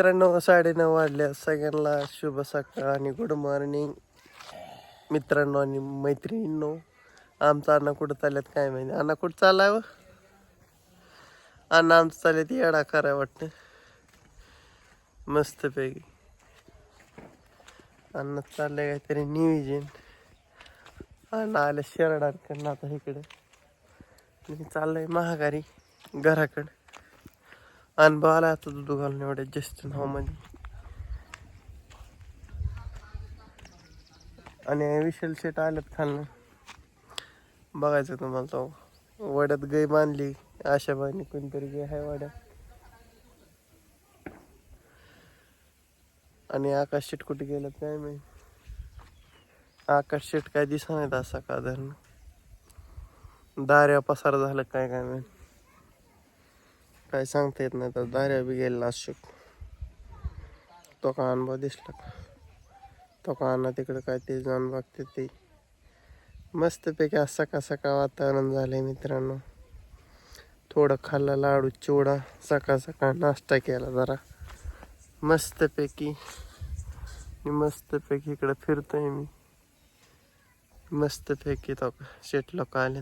मित्रांनो 9:30 वाजल्या. सगळ्यांना शुभ सकाळ आणि गुड मॉर्निंग मित्रांनो आणि मैत्रिणींनो. आमचा अण्णा कुठं चालल्यात काय माहिती. अण्णा कुठं चाललाय व अण्णा आमचं चालल्यात येडा कराय वाटतं मस्तपैकी. अण्णा चाललंय काहीतरी नियोजन. अण्णा आल्या शेरडाकडनं आता इकडे मी चाललंय महागारी घराकडं. अनुभव आला आता दूध घालून एवढ्या जास्त नावामध्ये. आणि विशाल शेट आल्यात खालनं बघायचं तुम्हाला. तो वड्यात गाय बांधली आशाबाईने, कोणतरी गाय आहे वड्यात. आणि आकाश शेट कुठे गेलं काय माहिती. आकाश शेट काय दिसा नाहीत असा का धरण दार्या पसार झालं काय काय माहिती. काय सांगता येत नाही तर दार्या बी गेला अशोक. तो का अनुभव दिसला का तो का अण्णा तिकडे काय ते जाऊन बघते ते. मस्तपैकी आज सकाळ सकाळ वातावरण झालंय मित्रांनो. थोडं खाल्ला लाडू चिवडा सकाळ सकाळ नाश्ता केला जरा मस्तपैकी. मस्तपैकी इकडे फिरतोय मी मस्तपैकी. तो शेट लोक आले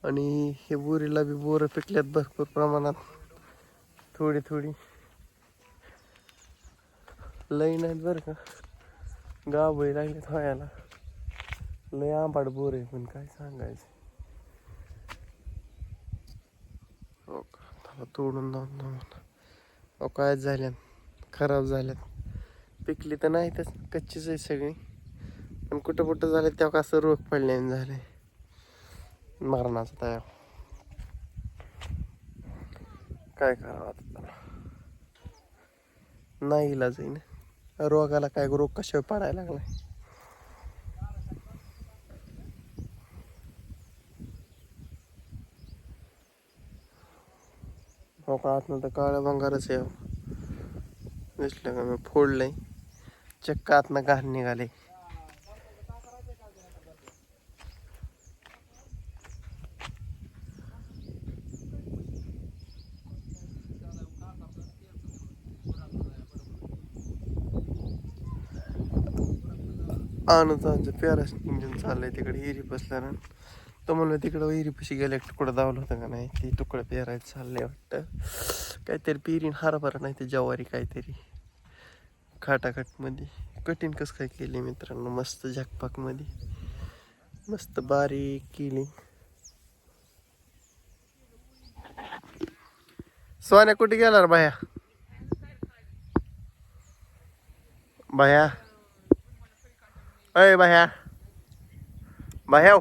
आणि हे बोरीला बी बोरं पिकल्यात भरपूर प्रमाणात. थोडी थोडी लई नाहीत बरं का. गावही लागलेत व्हायला. लय आंबाड बोर आहे पण काय सांगायचं. हो का तोडून जाऊन हो काय झाल्यात खराब झाल्यात. पिकली तर नाहीतच कच्चीच आहे सगळी. पण कुठं कुठं झालं तेव्हा कसं रोग पडल्याने झालंय मरणाचं तयार. काय करावं आता नाही इलाज आहे ना. रोगाला काय रोग कशावर पडायला लागलाय. हो का आतनं तर काळ्या भंगारच आहे. दिसलं का मी फोडलंय चक्क आतनं घाण निघाले. आनंदाचं पॅरास इंजिन चाललंय तिकडे हिरी बसल्यानं. तो म्हणलं तिकडं विहिरीपाशी गेल्या तुकडं दावलं होतं का नाही. ते तुकडं पेरायचं चाललंय वाटतं. काहीतरी पिरीन हरभरा नाही ते ज्वारी काहीतरी खाटाखटमध्ये. कठीण कसं काय केली मित्रांनो. मस्त झाकपाकमध्ये मस्त बारीक केली. सोन्या कुठे गेला रे बाया. बाया अय बाया बाह्या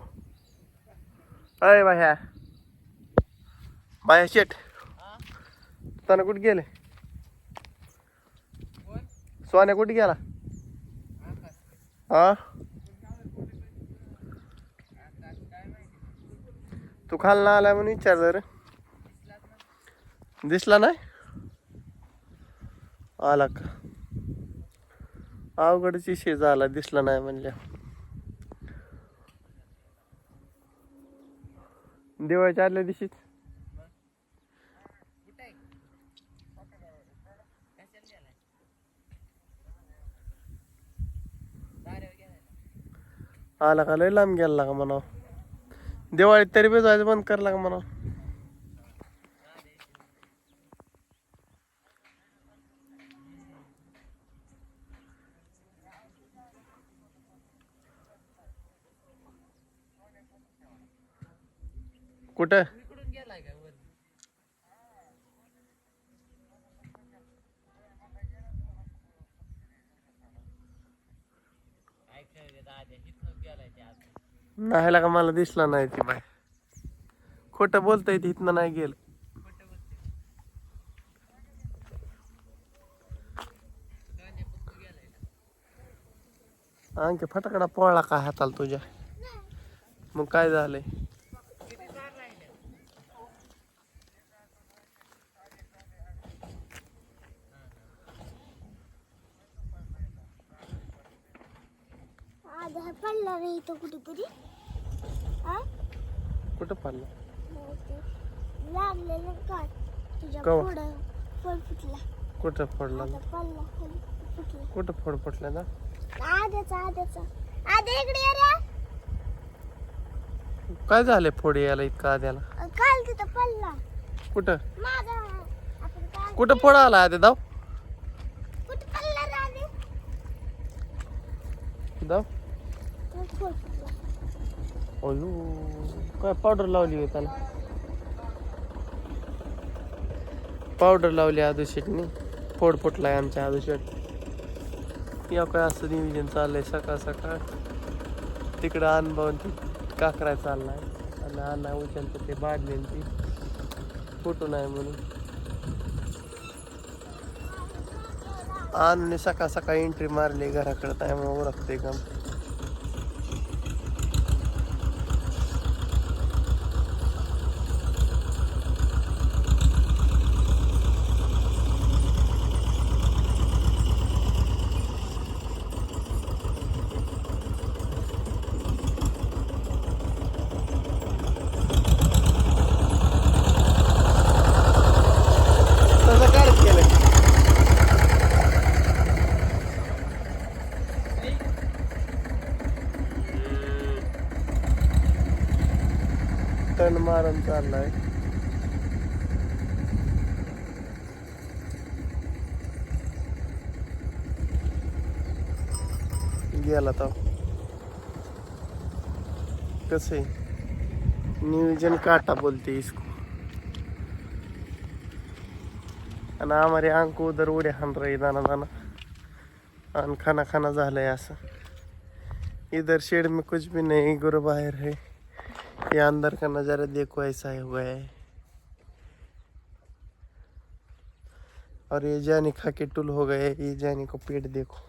अय बाह्या बाह्या शेट सोन्या कुठे गेले. सोन्या कुठे गेला. हा तू खालना आलाय म्हणून विचार जर दिसला नाही. आला का अवघडच विषय झाला दिसला नाही म्हणल्या. दिवाळीच्या आदल्या दिवशीच आला का लय लांब गेला का म्हणा. दिवाळीत तरी बी जायचं बंद करला का म्हणा. कुठं नाही का मला दिसला नाही. ती बाय खोटं बोलतय ती इथनं नाही गेलं. आणखी फटाकडा पळला काय हाताला तुझ्या. मग काय झालंय. पडला रे इथं कुठेतरी. कुठं पडला लागलेलं काय तुझ्या कवा? पुढं फोड फुटला. कुठं फोडला आता पडला खाली फुटला. कुठं फोड फुटला ना आद्याचा आद्या इकडे ये रे. काय झालंय फोड यायला इतका आद्याला काल तिथं पडला कुठं माझा. आपण काय कुठं फोड आला आद्या दाव कुठं पडला रे आद्या? दाव तो फोड फुटला. अयो काय पावडर लावली होती त्याला पावडर लावली आदूशेटनी फोड फुटलाय आमच्या आदूशेट या काय असं नियोजन चाललंय सकाळ सकाळ तिकडं अनबावून ती काकराय चाललाय आणि अण्णा उचलतं ते बादले ती फुटू नाही म्हणून आणून सकाळ सकाळ एंट्री मारली घराकडे त्यामुळे ओळखते काम तसं काय केलं टन मारून चाललाय गेला तो कसं आहे नियोजन काटा बोलते इसको आणि हमारे आंख उधर उड्या हान रही दाना दाना आणि खाना खाना झालंय असं इधर शेड में कुछ भी नहीं गुरु बाहर है ये अंदर का नज़ारा देखो ऐसा ही हुआ है और ये जानी खा के टुल हो गए ये जानी को पेट देखो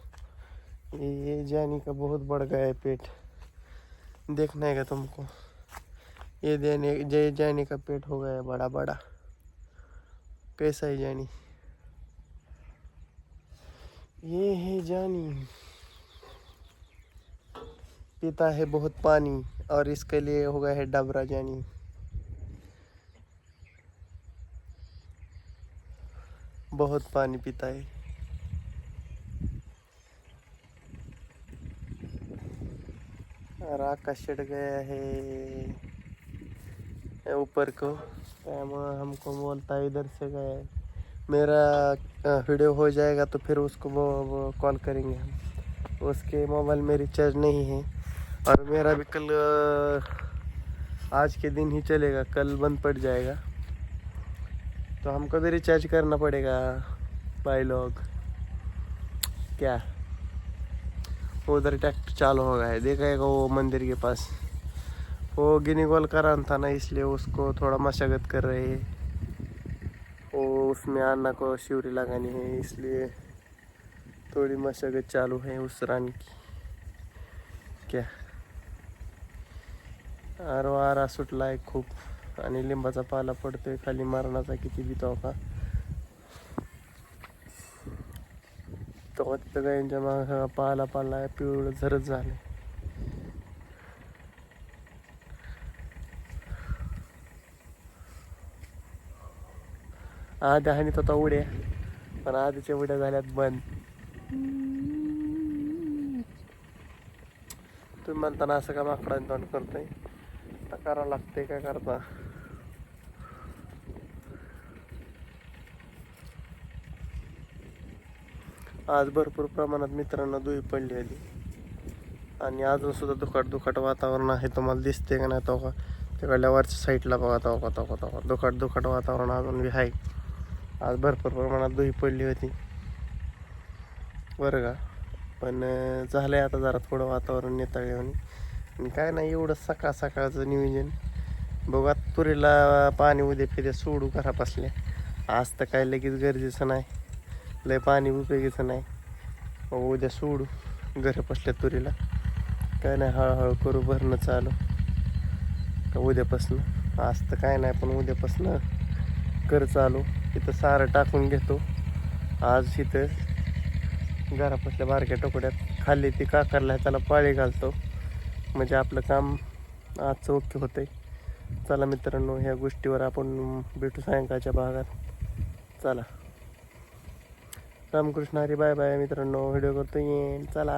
ये जानी का बहुत बढ़ गया है पेट देखना है तुमको ये जानी का पेट हो गया है बड़ा बड़ा कैसा है जानी ये है जानी पीता है बहुत पानी और इसके लिए हो गया है डबरा जानी बहुत पानी पीता है और आकाश चढ़ गया है ऊपर को हमको बोलता है इधर से गया है मेरा वीडियो हो जाएगा तो फिर उसको वो कॉल करेंगे हम उसके मोबाइल में रिचार्ज नहीं है और मेरा भी कल आज के दिन ही चलेगा कल बंद पड़ जाएगा तो हमको भी रिचार्ज करना पड़ेगा भाई लोग क्या उधर ट्रैक्टर चालू हो गया है देखेगा वो मंदिर के पास वो गिनी गोल करान था ना इसलिए उसको थोड़ा मशक्क़त कर रहे हैं वो उसमें अन्ना को शिवरी लगानी है इसलिए थोड़ी मशक्क़त चालू है उस रान की क्या आरो आरा सुटलाय खूप आणि लिंबाचा पाला पडतोय खाली मरणाचा किती भीतो का तो तिथं गायींच्या मागं पाला पाला पिवळं झरत झाले आधी हानीत होता उड्या पण आधीच्या उड्या झाल्यात बंद तुम्ही म्हणताना असं का माकडाने तोंड करतोय करावं लागतंय काय करता आज भरपूर प्रमाणात मित्रांनो दुई पडली आली आणि अजून सुद्धा दुखाट वातावरण आहे तुम्हाला दिसते का नाही तो का तिकडल्या वरच्या साईडला बघा तो दुखाट वातावरण अजून बी आहे आज भरपूर प्रमाणात दुई पडली होती बरं का पण झालंय आता जरा थोडं वातावरण नेताळे आणि काय नाही एवढं सकाळ सकाळचं नियोजन बघा तुरीला पाणी उद्या फिद्या सोडू घरा बसल्या आज तर काय लगेच गरजेचं नाही लय पाणी उपयोगीचं नाही उद्या सोडू घरा बसल्या तुरीला काय नाही हळूहळू करू भरणं चालू का उद्यापासनं आज तर काय नाही पण उद्यापासनं कर चालू इथं सारं टाकून घेतो आज इथं घरापासल्या बारक्या टोकड्यात खाली ती काकारला त्याला पाळी घालतो म्हणजे आपलं काम आजचं ओके होतंय चला मित्रांनो ह्या गोष्टीवर आपण भेटू सायंकाळच्या भागात चला रामकृष्ण हरी, बाय बाय मित्रांनो. व्हिडिओ करतो येईन, चला.